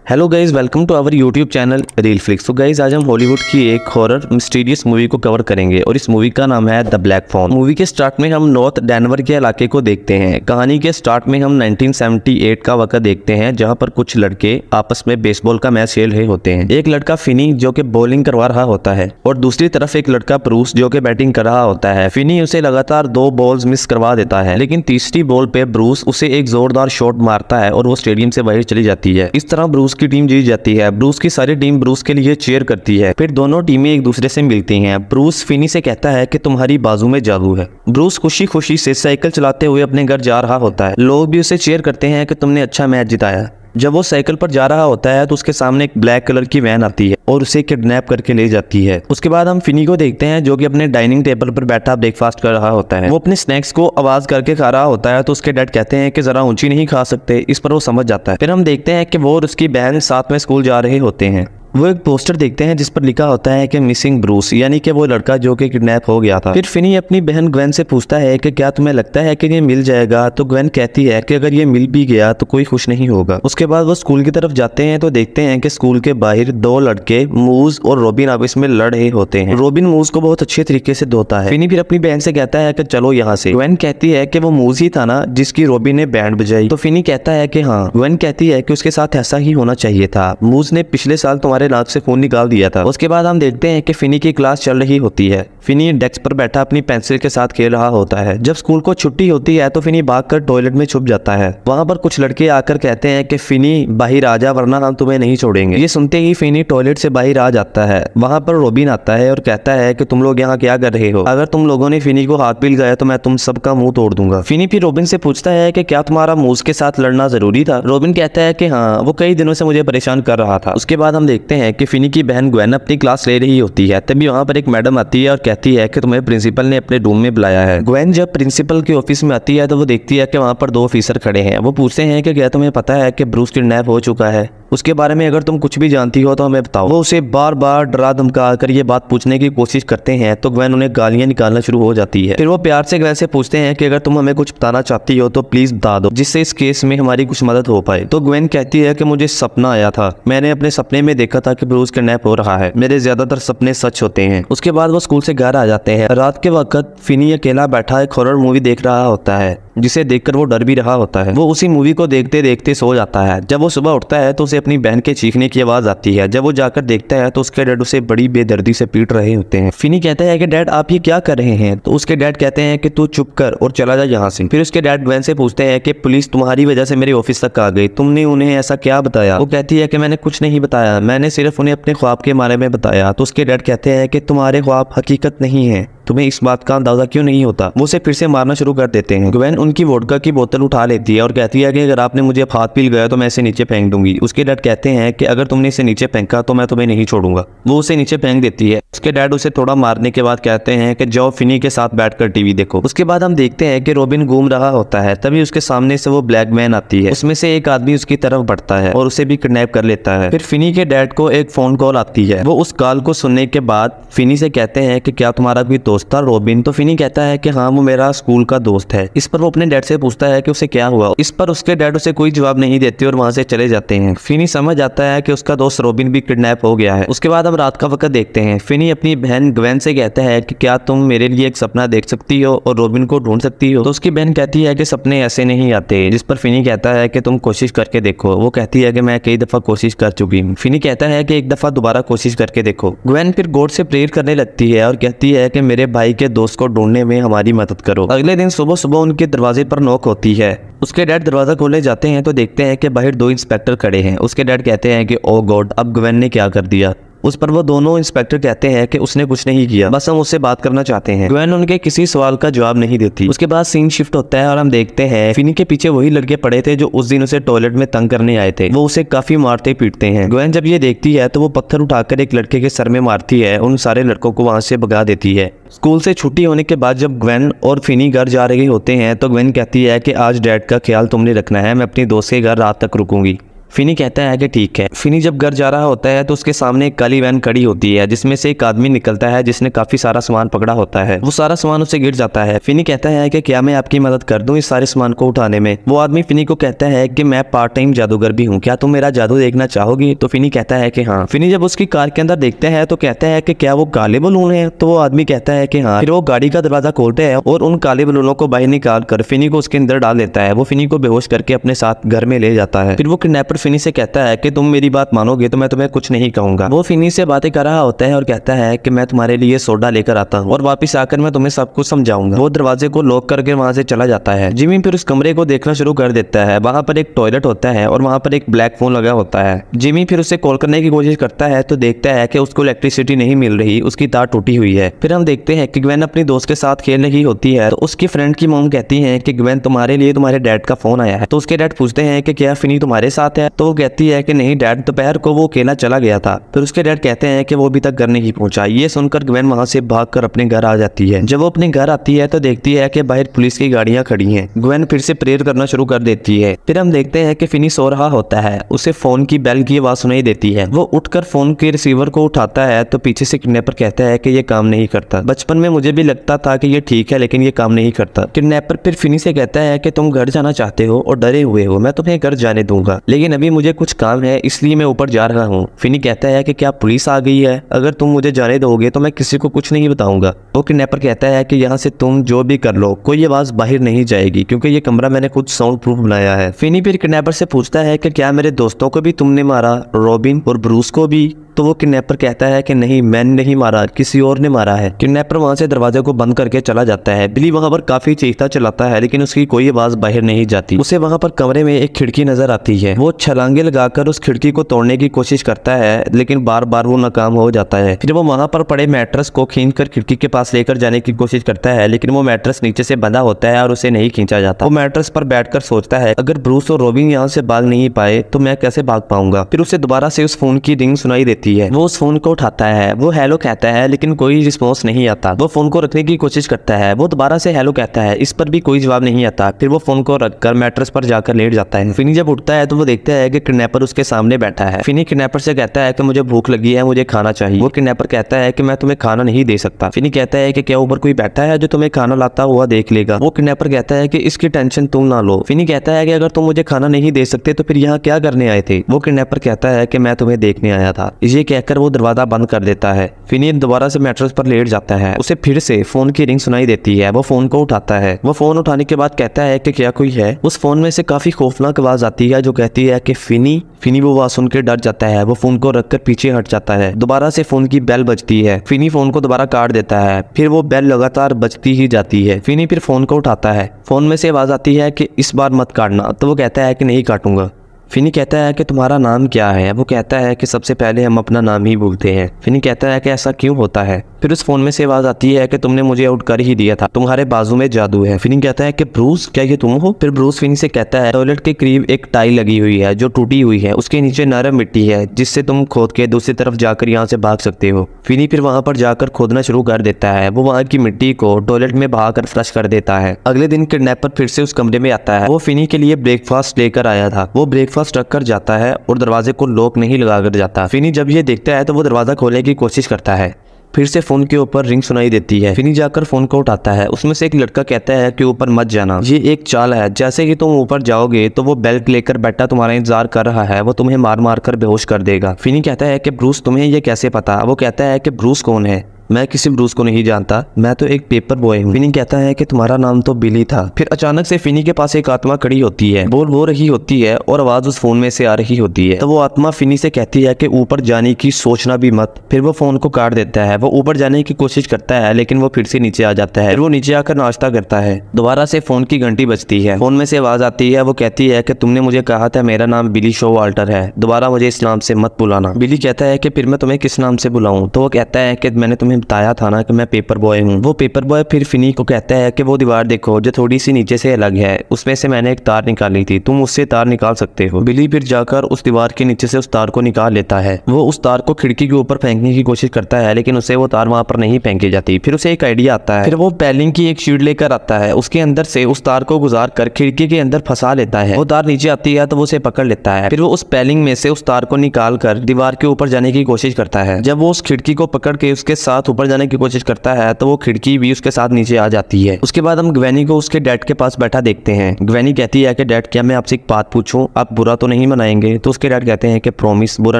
Hello guys, welcome to our YouTube channel Reel Flicks. तो guys आज हम Hollywood की एक हॉरर मिस्टीरियस मूवी को कवर करेंगे और इस मूवी का नाम है द ब्लैक फोन। मूवी के स्टार्ट में हम नॉर्थ डेनवर के इलाके को देखते हैं। कहानी के स्टार्ट में हम 1978 का वक्त देखते हैं, जहां पर कुछ लड़के आपस में बेसबॉल का मैच खेल रहे होते हैं। एक लड़का फिनी जो कि बॉलिंग करवा रहा होता है और दूसरी तरफ एक लड़का ब्रूस जो कि बैटिंग कर रहा होता है। फिनी उसे लगातार 2 बॉल्स मिस करवा देता है, लेकिन तीसरी बॉल पे ब्रूस उसे एक जोरदार शॉट मारता है और वो स्टेडियम से बाहर चली जाती है। इस तरह ब्रूस की टीम जीत जाती है। ब्रूस की सारी टीम ब्रूस के लिए चीयर करती है। फिर दोनों टीमें एक दूसरे से मिलती हैं। ब्रूस फिनी से कहता है कि तुम्हारी बाजू में जादू है। ब्रूस खुशी खुशी से साइकिल चलाते हुए अपने घर जा रहा होता है। लोग भी उसे चीयर करते हैं कि तुमने अच्छा मैच जिताया। जब वो साइकिल पर जा रहा होता है तो उसके सामने एक ब्लैक कलर की वैन आती है और उसे किडनैप करके ले जाती है। उसके बाद हम फिनी को देखते हैं जो कि अपने डाइनिंग टेबल पर बैठा ब्रेकफास्ट कर रहा होता है। वो अपने स्नैक्स को आवाज करके खा रहा होता है तो उसके डैड कहते हैं कि जरा ऊंची नहीं खा सकते। इस पर वो समझ जाता है। फिर हम देखते हैं कि वो और उसकी बहन साथ में स्कूल जा रहे होते हैं। वो एक पोस्टर देखते हैं जिस पर लिखा होता है कि मिसिंग ब्रूस, यानी कि वो लड़का जो कि किडनैप हो गया था। फिर फिनी अपनी बहन ग्वेन से पूछता है कि क्या तुम्हें लगता है कि ये मिल जाएगा। तो ग्वेन कहती है कि अगर ये मिल भी गया तो कोई खुश नहीं होगा। उसके बाद वो स्कूल की तरफ जाते हैं तो देखते हैं कि स्कूल के बाहर 2 लड़के मूज और रॉबिन आपस में लड़ रहे होते हैं। रॉबिन मूज को बहुत अच्छे तरीके से धोता है। फिनी फिर अपनी बहन से कहता है कि चलो यहाँ से। ग्वेन कहती है कि वो मूज ही था ना जिसकी रॉबिन ने बैंड बजाई। तो फिनी कहता है कि हाँ। ग्वेन कहती है कि उसके साथ ऐसा ही होना चाहिए था। मूज ने पिछले साल तुम्हारे नाक से खून निकाल दिया था। उसके बाद हम देखते हैं कि फिनी की क्लास चल रही होती है। फिनी डेस्क पर बैठा अपनी पेंसिल के साथ खेल रहा होता है। जब स्कूल को छुट्टी होती है तो फिनी भागकर टॉयलेट में छुप जाता है। वहां पर कुछ लड़के आकर कहते हैं कि फिनी बाहर आ जा वरना हम तुम्हें नहीं छोड़ेंगे। ये सुनते ही फिनी टॉयलेट से बाहर आ जाता है। वहां पर रॉबिन आता है और कहता है कि तुम लोग यहाँ क्या कर रहे हो। अगर तुम लोगों ने फिनी को हाथ भी लगाया तो मैं तुम सबका मुंह तोड़ दूंगा। फिनी फिर रॉबिन से पूछता है कि क्या तुम्हारा मूज के साथ लड़ना जरूरी था। रॉबिन कहता है कि हाँ, वो कई दिनों से मुझे परेशान कर रहा था। उसके बाद हम देखते हैं कि फिनी की बहन ग्वेन अपनी क्लास ले रही होती है। तभी वहां पर एक मैडम आती है और कहती है कि तुम्हें प्रिंसिपल ने अपने रूम में बुलाया है। ग्वेन जब प्रिंसिपल के ऑफिस में आती है तो वो देखती है कि वहां पर 2 ऑफिसर खड़े हैं। वो पूछते हैं कि क्या तुम्हें पता है कि ब्रूस किडनैप हो चुका है। उसके बारे में अगर तुम कुछ भी जानती हो तो हमें बताओ। वो उसे बार बार डरा धमका कर ये बात पूछने की कोशिश करते हैं तो ग्वेन उन्हें गालियां निकालना शुरू हो जाती है। फिर वो प्यार से ग्वेन से पूछते हैं कि अगर तुम हमें कुछ बताना चाहती हो तो प्लीज बता दो, जिससे इस केस में हमारी कुछ मदद हो पाए। तो ग्वेन कहती है कि मुझे सपना आया था। मैंने अपने सपने में देखा था कि ब्रूस किडनैप हो रहा है। मेरे ज्यादातर सपने सच होते हैं। उसके बाद वो स्कूल से घर आ जाते हैं। रात के वक्त फिनी अकेला बैठा एक हॉरर मूवी देख रहा होता है, जिसे देखकर वो डर भी रहा होता है। वो उसी मूवी को देखते देखते सो जाता है। जब वो सुबह उठता है तो उसे अपनी बहन के चीखने की आवाज आती है। जब वो जाकर देखता है तो उसके डैड उसे बड़ी बेदर्दी से पीट रहे होते हैं। फिनी कहता है कि डैड आप ये क्या कर रहे हैं। तो उसके डैड कहते हैं कि तू चुप कर और चला जा यहाँ से। फिर उसके डैड ग्वेन से पूछते हैं कि पुलिस तुम्हारी वजह से मेरे ऑफिस तक आ गई, तुमने उन्हें ऐसा क्या बताया। वो कहती है कि मैंने कुछ नहीं बताया, मैंने सिर्फ उन्हें अपने ख्वाब के बारे में बताया। तो उसके डैड कहते हैं कि तुम्हारे ख्वाब हकीकत नहीं है, तुम्हें इस बात का अंदाजा क्यों नहीं होता। वो उसे फिर से मारना शुरू कर देते हैं। ग्वेन उनकी वोडका की बोतल उठा लेती है और कहती है कि अगर आपने मुझे हाथ पील गया तो मैं इसे नीचे फेंक दूंगी। उसके डैड कहते हैं कि अगर तुमने इसे नीचे फेंका तो मैं तुम्हें नहीं छोड़ूंगा। वो उसे नीचे फेंक देती है। उसके डैड उसे थोड़ा मारने के बाद कहते हैं कि जाओ फिनी के साथ बैठकर टीवी देखो। उसके बाद हम देखते हैं कि रॉबिन घूम रहा होता है। तभी उसके सामने से वो ब्लैक वैन आती है। उसमें से एक आदमी उसकी तरफ बढ़ता है और उसे भी किडनैप कर लेता है। फिर फिनी के डैड को एक फोन कॉल आती है। वो उस कॉल को सुनने के बाद फिनी से कहते हैं कि क्या तुम्हारा कोई दोस्त था रॉबिन। तो फिनी कहता है कि हाँ, वो मेरा स्कूल का दोस्त है। इस पर वो अपने डैड से पूछता है कि उसे क्या हुआ। इस पर उसके डैड उसे कोई जवाब नहीं देते और वहां से चले जाते हैं। फिनी समझ आता है कि उसका दोस्त रॉबिन भी किडनैप हो गया है। उसके बाद हम रात का वक्त देखते हैं। फिनी अपनी बहन ग्वेन से कहता है कि क्या तुम मेरे लिए एक सपना देख सकती हो और रॉबिन को ढूंढ सकती हो। तो उसकी बहन कहती है कि सपने ऐसे नहीं आते। जिस पर फिनी कहता है कि तुम कोशिश करके देखो। वो कहती है कि मैं कई दफा कोशिश कर चुकी हूँ। फिनी कहता है कि एक दफा दोबारा कोशिश करके देखो। ग्वेन फिर गॉड से प्रेयर करने लगती है और कहती है कि मेरे भाई के दोस्त को ढूंढने में हमारी मदद करो। अगले दिन सुबह सुबह उनके दरवाजे पर नॉक होती है। उसके डैड दरवाजा खोलने जाते हैं तो देखते हैं कि बाहर 2 इंस्पेक्टर खड़े हैं। उसके डैड कहते हैं कि ओ गॉड, अब ग्वेन ने क्या कर दिया। उस पर वो दोनों इंस्पेक्टर कहते हैं कि उसने कुछ नहीं किया, बस हम उससे बात करना चाहते हैं। ग्वेन उनके किसी सवाल का जवाब नहीं देती। उसके बाद सीन शिफ्ट होता है और हम देखते हैं फिनी के पीछे वही लड़के पड़े थे जो उस दिन उसे टॉयलेट में तंग करने आए थे। वो उसे काफी मारते पीटते हैं। ग्वेन जब ये देखती है तो वो पत्थर उठाकर एक लड़के के सर में मारती है। उन सारे लड़कों को वहां से भगा देती है। स्कूल से छुट्टी होने के बाद जब ग्वेन और फिनी घर जा रहे होते हैं तो ग्वेन कहती है कि आज डैड का ख्याल तुमने रखना है, मैं अपनी दोस्त के घर रात तक रुकूंगी। फिनी कहता है कि ठीक है। फिनी जब घर जा रहा होता है तो उसके सामने एक काली वैन खड़ी होती है जिसमें से एक आदमी निकलता है जिसने काफी सारा सामान पकड़ा होता है। वो सारा सामान उसे गिर जाता है। फिनी कहता है कि क्या मैं आपकी मदद कर दूं इस सारे सामान को उठाने में। वो आदमी फिनी को कहता है कि मैं पार्ट टाइम जादूगर भी हूँ, क्या तुम मेरा जादू देखना चाहोगी? तो फिनी कहता है कि हाँ। फिनी जब उसकी कार के अंदर देखते हैं तो कहता है कि क्या वो काले बलून है? तो वो आदमी कहता है कि हाँ। फिर वो गाड़ी का दरवाजा खोलते हैं और उन काले बलूनों को बाहर निकाल कर फिनी को उसके अंदर डाल देता है। वो फिनी को बेहोश करके अपने साथ घर में ले जाता है। फिर वो किडनैपर फिनी से कहता है कि तुम मेरी बात मानोगे तो मैं तुम्हें कुछ नहीं कहूंगा। वो फिनी से बातें कर रहा होता है और कहता है कि मैं तुम्हारे लिए सोडा लेकर आता हूँ और वापस आकर मैं तुम्हें सब कुछ समझाऊंगा। वो दरवाजे को लॉक करके वहां से चला जाता है। जिमी फिर उस कमरे को देखना शुरू कर देता है। वहां पर एक टॉयलेट होता है और वहां पर एक ब्लैक फोन लगा होता है। जिमी फिर उसे कॉल करने की कोशिश करता है तो देखता है कि उसको इलेक्ट्रिसिटी नहीं मिल रही, उसकी तार टूटी हुई है। फिर हम देखते हैं कि ग्वेन अपनी दोस्त के साथ खेल रही होती है तो उसकी फ्रेंड की मॉम कहती है कि ग्वेन तुम्हारे लिए तुम्हारे डैड का फोन आया है। तो उसके डैड पूछते हैं कि क्या फिनी तुम्हारे साथ है? तो वो कहती है कि नहीं डैड, दोपहर को वो अकेला चला गया था। फिर उसके डैड कहते हैं कि वो अभी तक घर नहीं पहुंचा। ये सुनकर ग्वेन वहां से भागकर अपने घर आ जाती है। जब वो अपने घर आती है तो देखती है कि बाहर पुलिस की गाड़ियां खड़ी हैं। ग्वेन फिर से प्रेयर करना शुरू कर देती है। फिर हम देखते हैं कि फिनी सो रहा होता है। उसे फोन की बेल की आवाज सुनाई देती है। वो उठकर फोन के रिसीवर को उठाता है तो पीछे से किडनैपर कहता है कि ये काम नहीं करता। बचपन में मुझे भी लगता था कि ये ठीक है लेकिन ये काम नहीं करता। किडनैपर फिर फिनी से कहता है कि तुम घर जाना चाहते हो और डरे हुए हो, मैं तुम्हें घर जाने दूंगा, लेकिन अभी मुझे कुछ काम है इसलिए मैं ऊपर जा रहा हूँ। फिनी कहता है कि क्या पुलिस आ गई है? अगर तुम मुझे जाने दोगे तो मैं किसी को कुछ नहीं बताऊंगा। वो किडनैपर कहता है कि यहाँ से तुम जो भी कर लो कोई आवाज बाहर नहीं जाएगी क्योंकि ये कमरा मैंने खुद साउंड प्रूफ बनाया है। फिनी फिर किडनैपर से पूछता है कि क्या मेरे दोस्तों को भी तुमने मारा, रॉबिन और ब्रूस को भी? तो वो किडनैपर कहता है कि नहीं मैंने नहीं मारा, किसी और ने मारा है। किडनैपर वहां से दरवाजे को बंद करके चला जाता है। बिली वहां पर काफी चीखता चलाता है लेकिन उसकी कोई आवाज बाहर नहीं जाती। उसे वहां पर कमरे में एक खिड़की नजर आती है। वो छलांगे लगाकर उस खिड़की को तोड़ने की कोशिश करता है लेकिन बार बार वो नाकाम हो जाता है। फिर वो वहां पर पड़े मैट्रेस को खींचकर खिड़की के पास लेकर जाने की कोशिश करता है लेकिन वो मैट्रेस नीचे से बंधा होता है और उसे नहीं खींचा जाता। वो मैट्रेस पर बैठकर सोचता है अगर ब्रूस और रॉबिन यहाँ से भाग नहीं पाए तो मैं कैसे भाग पाऊंगा। फिर उसे दोबारा से उस फोन की रिंग सुनाई देती है। वो उस फोन को उठाता है। वो हेलो कहता है लेकिन कोई रिस्पॉन्स नहीं आता। वो फोन को रखने की कोशिश करता है। वो दोबारा से हेलो कहता है, इस पर भी कोई जवाब नहीं आता। फिर वो फोन को रखकर मैट्रेस पर जाकर लेट जाता है। फिनी जब उठता है तो वो देखता है कि किडनैपर उसके सामने बैठा है। फिनी किडनैपर से कहता है कि मुझे भूख लगी है, मुझे खाना चाहिए। वो किडनैपर कहता है कि मैं तुम्हें खाना नहीं दे सकता। फिनी कहता है कि क्या ऊपर कोई बैठा है जो तुम्हें खाना लाता हुआ देख लेगा। वो किडनैपर कहता है कि इसकी टेंशन तुम ना लो। फिनी कहता है कि अगर तुम मुझे खाना नहीं दे सकते तो फिर यहाँ क्या करने आए थे। वो किडनैपर कहता है कि मैं तुम्हें देखने आया था। ये कहकर वो दरवाजा बंद कर देता है। फिनी दोबारा से मैट्रेस पर लेट जाता है। उसे फिर से फोन की रिंग सुनाई देती है। वो फोन को उठाता है। वो फोन उठाने के बाद कहता है कि क्या कोई है। उस फोन में से काफी खौफनाक आवाज आती है जो कहती है कि फिनी। फिनी वो आवाज सुन के डर जाता है। वो फोन को रखकर पीछे हट जाता है। दोबारा से फोन की बेल बजती है। फिनी फोन को दोबारा काट देता है। फिर वो बेल लगातार बजती ही जाती है। फिनी फिर फोन को उठाता है। फोन में से आवाज आती है कि इस बार मत काटना। तो वो कहता है कि नहीं काटूंगा। फिनी कहता है कि तुम्हारा नाम क्या है। वो कहता है कि सबसे पहले हम अपना नाम ही भूलते हैं। फिनी कहता है कि ऐसा क्यों होता है। फिर उस फोन में से आवाज आती है कि तुमने मुझे आउट कर ही दिया था, तुम्हारे बाजू में जादू है। फिनी कहता है कि ब्रूस, क्या ये तुम हो? फिर ब्रूस फिनी से कहता है टॉयलेट के करीब एक टाइल लगी हुई है जो टूटी हुई है, उसके नीचे नरम मिट्टी है जिससे तुम खोद के दूसरी तरफ जाकर यहाँ से भाग सकते हो। फिनी फिर वहां पर जाकर खोदना शुरू कर देता है। वो वहां की मिट्टी को टॉयलेट में बहाकर फ्लश कर देता है। अगले दिन किडनैपर फिर से उस कमरे में आता है। वो फिनी के लिए ब्रेकफास्ट लेकर आया था। वो ब्रेकफास्ट रखकर जाता है और दरवाजे को लॉक नहीं लगाकर जाता। फिनी जब ये देखता है तो वो दरवाजा खोलने की कोशिश करता है। फिर से फोन के ऊपर रिंग सुनाई देती है। फिनी जाकर फोन को उठाता है। उसमें से एक लड़का कहता है कि ऊपर मत जाना, ये एक चाल है, जैसे ही तुम ऊपर जाओगे तो वो बेल्ट लेकर बैठा तुम्हारा इंतजार कर रहा है, वो तुम्हें मार मार कर बेहोश कर देगा। फिनी कहता है कि ब्रूस तुम्हें ये कैसे पता। वो कहता है कि ब्रूस कौन है, मैं किसी ब्रूस को नहीं जानता, मैं तो एक पेपर बॉय हूँ। फिनी कहता है कि तुम्हारा नाम तो बिली था। फिर अचानक से फिनी के पास एक आत्मा खड़ी होती है, बोल हो रही होती है और आवाज उस फोन में से आ रही होती है। तो वो आत्मा फिनी से कहती है कि ऊपर जाने की सोचना भी मत। फिर वो फोन को काट देता है। वो ऊपर जाने की कोशिश करता है लेकिन वो फिर से नीचे आ जाता है। फिर वो नीचे आकर नाश्ता करता है। दोबारा से फोन की घंटी बजती है। फोन में से आवाज आती है। वो कहती है कि तुमने मुझे कहा था मेरा नाम बिली शोवाल्टर है, दोबारा मुझे इस नाम से मत बुलाना। बिली कहता है कि फिर मैं तुम्हें किस नाम से बुलाऊं। तो वो कहता है कि मैंने तुम्हें तुम्हें बताया था ना कि मैं पेपर बॉय हूँ। वो पेपर बॉय फिर फिनी को कहता है कि वो दीवार देखो जो थोड़ी सी नीचे से अलग है, उसमें से मैंने एक तार निकाली थी, तुम उससे तार निकाल सकते हो। बिली फिर जाकर उस दीवार के नीचे से उस तार को निकाल लेता है। वो उस तार को खिड़की के ऊपर फेंकने की कोशिश करता है, लेकिन उसे वो तार वहां पर नहीं फेंकी जाती। फिर उसे एक आइडिया आता है, फिर वो पैलिंग की एक शीट लेकर आता है, उसके अंदर से उस तार को गुजार कर खिड़की के अंदर फंसा लेता है। वो तार नीचे आती है तो वो उसे पकड़ लेता है। फिर वो उस पैलिंग में से उस तार को निकाल कर दीवार के ऊपर जाने की कोशिश करता है। जब वो उस खिड़की को पकड़ के उसके साथ ऊपर जाने की कोशिश करता है तो वो खिड़की भी उसके साथ नीचे आ जाती है। उसके बाद हम ग्वेनी को उसके डैड के पास बैठा देखते हैं। ग्वेनी कहती है कि डैड क्या मैं आपसे एक बात पूछूं, आप बुरा तो नहीं मनाएंगे? तो उसके डैड कहते हैं कि प्रॉमिस बुरा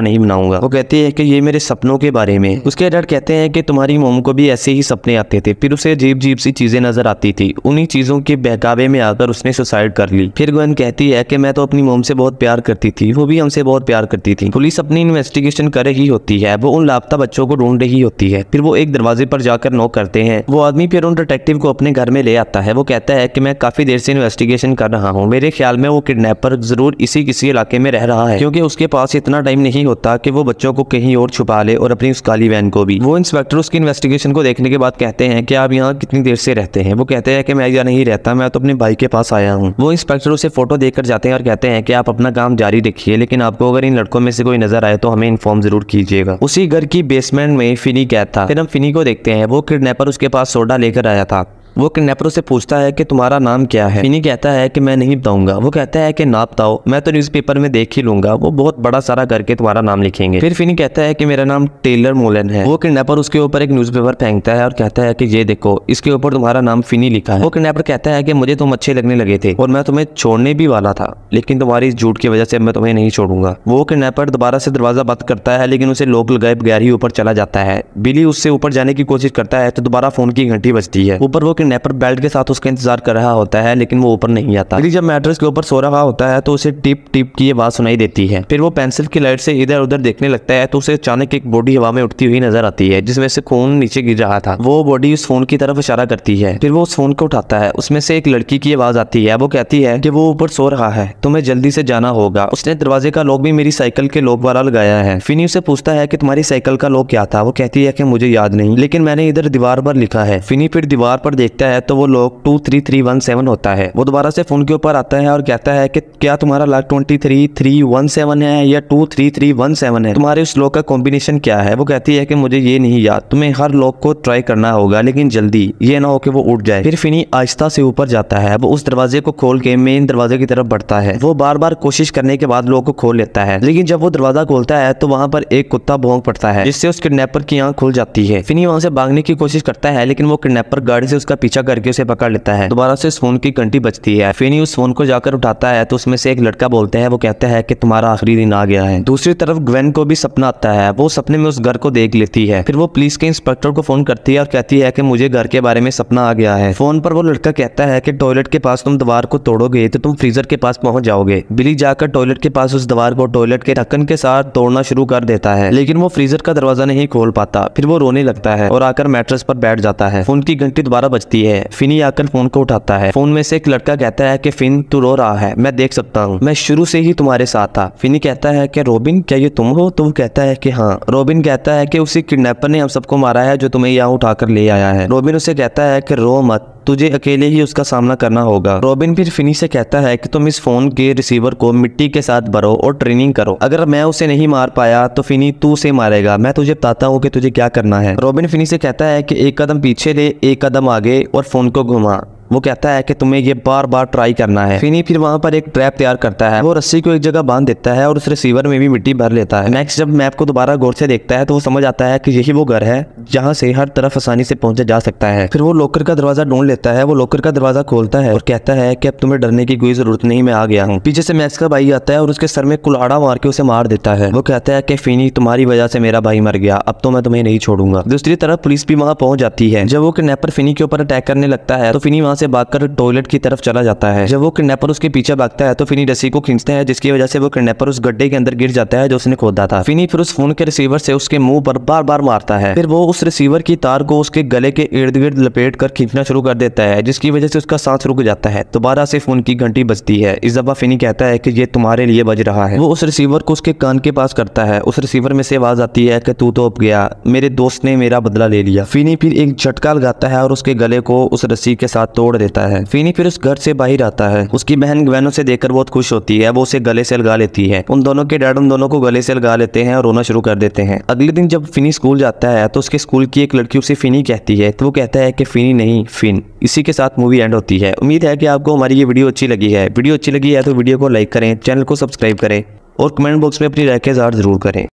नहीं मनाऊंगा। वो कहती है कि ये मेरे सपनों के बारे में। उसके डैड कहते हैं कि तुम्हारी मोम को भी ऐसे ही सपने आते थे, फिर उसे अजीब अजीब सी चीजें नजर आती थी, उन्हीं चीजों के बहकावे में आकर उसने सुसाइड कर ली। फिर ग्वेन कहती है कि मैं तो अपनी मोम से बहुत प्यार करती थी, वो भी हमसे बहुत प्यार करती थी। पुलिस अपनी इन्वेस्टिगेशन कर रही होती है, वो उन लापता बच्चों को ढूंढ रही होती है। फिर वो एक दरवाजे पर जाकर नॉक करते हैं। वो आदमी फिर उन डिटेक्टिव को अपने घर में ले आता है। वो कहता है कि मैं काफी देर से इन्वेस्टिगेशन कर रहा हूँ, मेरे ख्याल में वो किडनैपर जरूर इसी किसी इलाके में रह रहा है, क्योंकि उसके पास इतना टाइम नहीं होता कि वो बच्चों को कहीं और छुपा ले और अपनी उस काली वैन को भी। वो इंस्पेक्टर उसकी इन्वेस्टिगेशन को देखने के बाद कहते हैं कि आप यहाँ कितनी देर से रहते हैं? वो कहते हैं कि मैं यहाँ नहीं रहता, मैं तो अपने भाई के पास आया हूँ। वो इंस्पेक्टर उसे फोटो देकर जाते हैं और कहते हैं कि आप अपना काम जारी रखिए, लेकिन आपको अगर इन लड़कों में से कोई नजर आए तो हमें इन्फॉर्म जरूर कीजिएगा। उसी घर की बेसमेंट में फिनी कैद था। फिर हम फिनी को देखते हैं, वो किडनैपर उसके पास सोडा लेकर आया था। वो किडनैपर से पूछता है कि तुम्हारा नाम क्या है? फिनी कहता है कि मैं नहीं बताऊंगा। वो कहता है कि ना बताओ, मैं तो न्यूज़पेपर में देख ही लूंगा, वो बहुत बड़ा सारा करके तुम्हारा नाम लिखेंगे। फिर फिनी कहता है कि मेरा नाम टेलर मोलन है। वो किडनैपर उसके ऊपर एक न्यूज़पेपर फेंकता है और कहता है कि ये देखो, इसके ऊपर तुम्हारा नाम फिनी लिखा है। वो किडनैपर कहता है कि मुझे तुम अच्छे लगने लगे थे और मैं तुम्हें छोड़ने भी वाला था, लेकिन तुम्हारी इस झूठ की वजह से मैं तुम्हें नहीं छोड़ूंगा। वो किडनैपर दोबारा से दरवाजा बंद करता है, लेकिन उसे लॉक लगाए बगैर ही ऊपर चला जाता है। बिली उससे ऊपर जाने की कोशिश करता है तो दोबारा फोन की घंटी बजती है। ऊपर वो किडनैपर बेल्ट के साथ उसका इंतजार कर रहा होता है, लेकिन वो ऊपर नहीं आता। जब मैट्रेस के ऊपर सो रहा होता है तो उसे टिप टिप की आवाज सुनाई देती है। फिर वो पेंसिल की लाइट से इधर उधर देखने लगता है तो उसे अचानक एक बॉडी हवा में उठती हुई नजर आती है, जिसमें से खून नीचे गिर रहा था। वो बॉडी उस फोन की तरफ इशारा करती है। फिर वो उस फोन को उठाता है, उसमें से एक लड़की की आवाज आती है। वो कहती है कि वो ऊपर सो रहा है, तुम्हें जल्दी से जाना होगा। उसने दरवाजे का लॉक भी मेरी साइकिल के लॉक वाला लगाया है। फिनी उसे पूछता है कि तुम्हारी साइकिल का लॉक क्या था? वो कहती है कि मुझे याद नहीं, लेकिन मैंने इधर दीवार पर लिखा है। फिनी फिर दीवार पर देखता है तो वो लॉक 23317 होता है। वो दोबारा से फोन के ऊपर आता है और कहता है कि क्या तुम्हारा लॉक 23317 है या 23317 है? तुम्हारे उस लॉक का कॉम्बिनेशन क्या है? वो कहती है कि मुझे ये नहीं याद, तुम्हें हर लॉक को ट्राई करना होगा, लेकिन जल्दी, ये ना हो कि वो उठ जाए। फिर फिनी आहिस्ता से ऊपर जाता है। वो उस दरवाजे को खोल के मेन दरवाजे की तरफ बढ़ता है। वो बार बार कोशिश करने के बाद लॉक को खोल लेता है, लेकिन जब वो दरवाजा खोलता है तो वहां पर एक कुत्ता भौंक पड़ता है, जिससे उस किडनैपर की आंख खुल जाती है। फिनी वहां से भागने की कोशिश करता है, लेकिन वो किडनैपर गाड़ी से उसका पीछा करके उसे पकड़ लेता है। दोबारा से उस फोन की घंटी बजती है। फिनी उस फोन को जाकर उठाता है तो उसमें से एक लड़का बोलता है। वो कहता है कि तुम्हारा आखिरी दिन आ गया है। दूसरी तरफ ग्वेन को भी सपना आता है। वो सपने में उस घर को देख लेती है। फिर वो पुलिस के इंस्पेक्टर को फोन करती है और कहती है कि मुझे घर के बारे में सपना आ गया है। फोन पर वो लड़का कहता है कि टॉयलेट के पास तुम दीवार को तोड़ोगे तो तुम फ्रीजर के पास पहुंच जाओगे। बिली जाकर टॉयलेट के पास उस दीवार को टॉयलेट के ढक्कन के साथ तोड़ना शुरू कर देता है, लेकिन वो फ्रीजर का दरवाजा नहीं खोल पाता। फिर वो रोने लगता है और आकर मैट्रेस पर बैठ जाता है। फोन की घंटी दोबारा बजती है। फिनी आकर फोन को उठाता है। फोन में से एक लड़का कहता है कि फिन तू रो रहा है, मैं देख सकता हूँ, मैं शुरू से ही तुम्हारे साथ था। फिनी कहता है कि रॉबिन क्या ये तुम हो? तो वो कहता है कि हाँ। रॉबिन कहता है कि उसी किडनैपर ने हम सबको मारा है जो तुम्हें यहाँ उठाकर ले आया है। रॉबिन उसे कहता है कि रो मत, तुझे अकेले ही उसका सामना करना होगा। रॉबिन फिर फिनी से कहता है कि तुम इस फोन के रिसीवर को मिट्टी के साथ भरो और ट्रेनिंग करो। अगर मैं उसे नहीं मार पाया तो फिनी तू उसे मारेगा। मैं तुझे बताता हूँ कि तुझे क्या करना है। रॉबिन फिनी से कहता है कि एक कदम पीछे ले, एक कदम आगे और फोन को घुमा। वो कहता है कि तुम्हें ये बार बार ट्राई करना है। फिनी फिर वहां पर एक ट्रैप तैयार करता है। वो रस्सी को एक जगह बांध देता है और उस रिसीवर में भी मिट्टी भर लेता है। नेक्स्ट जब मैप को दोबारा गौर से देखता है तो वो समझ आता है कि यही वो घर है जहां से हर तरफ आसानी से पहुंचा जा सकता है। फिर वो लॉकर का दरवाजा ढूंढ लेता है। वो लॉकर का दरवाजा खोलता है और कहता है कि अब तुम्हें डरने की कोई जरूरत नहीं, मैं आ गया हूँ। पीछे से मैक्स का भाई आता है और उसके सर में कुल्हाड़ा मार के उसे मार देता है। वो कहता है कि फिनी तुम्हारी वजह से मेरा भाई मर गया, अब तो मैं तुम्हें नहीं छोड़ूंगा। दूसरी तरफ पुलिस भी वहां पहुंच जाती है। जब वो किडनैपर फिनी के ऊपर अटैक करने लगता है तो फिनी वहां से भागकर टॉयलेट की तरफ चला जाता है। जब वो किडनैपर उसके पीछे भागता है तो फिनी रस्सी को खींचता है, जिसकी वजह से वो किडनैपर उस गड्ढे के अंदर गिर जाता है जो उसने खोदा था। फिनी फिर उस फोन के रिसीवर से उसके मुंह पर बार बार मारता है। फिर वो उस रिसीवर की तार को उसके गले के इर्द गिर्द लपेट कर खींचना शुरू कर देता है, जिसकी वजह से उसका सांस रुक जाता है। दोबारा से फोन की घंटी बजती है। इस दफा फिनी कहता है कि ये तुम्हारे लिए बज रहा है। वो उस रिसीवर को उसके कान के पास करता है। उस रिसीवर में से आवाज आती है कि तू तो अब गया, मेरे दोस्त ने मेरा बदला ले लिया। फिनी फिर एक झटका लगाता है और उसके गले को उस रस्सी के साथ तोड़ देता है। फिनी फिर उस घर से बाहर आता है। उसकी बहन ग्वेन उसे देखकर बहुत खुश होती है। वो उसे गले से लगा लेती है। उन दोनों के डैड उन दोनों को गले से लगा लेते हैं और रोना शुरू कर देते हैं। अगले दिन जब फिनी स्कूल जाता है तो उसके स्कूल की एक लड़की उसे फिनी कहती है, तो वो कहता है कि फिनी नहीं फिन। इसी के साथ मूवी एंड होती है। उम्मीद है कि आपको हमारी ये वीडियो अच्छी लगी है। वीडियो अच्छी लगी है तो वीडियो को लाइक करें, चैनल को सब्सक्राइब करें और कमेंट बॉक्स में अपनी राय का इज़हार जरूर करें।